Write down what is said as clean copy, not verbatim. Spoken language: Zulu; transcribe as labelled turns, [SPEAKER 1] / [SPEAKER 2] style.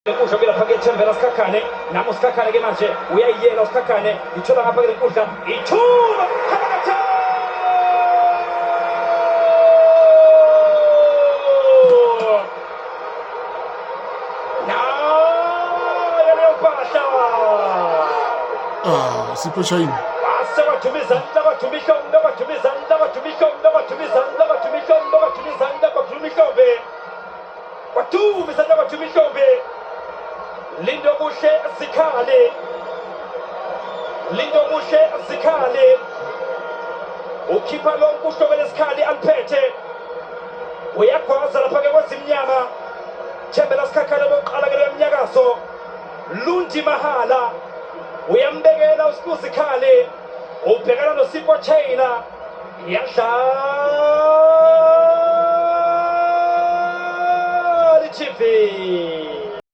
[SPEAKER 1] Kusho bila pakeche mbele skakane na muskakane gemaje uyayela skakane ichola ngapha ke kusha ichuba khabakatha na yale upasha
[SPEAKER 2] Sipho Shine
[SPEAKER 1] asabathumiza ndabathumisho Lindo Bushe Zikale ukipa lonkusho veleskali alpete uyakwaza lapake wazimnyama chembela skakale boqalagele mnyakaso lundi mahala uyambekela usikuzikale ubhekana noSipho China yadlala ichifi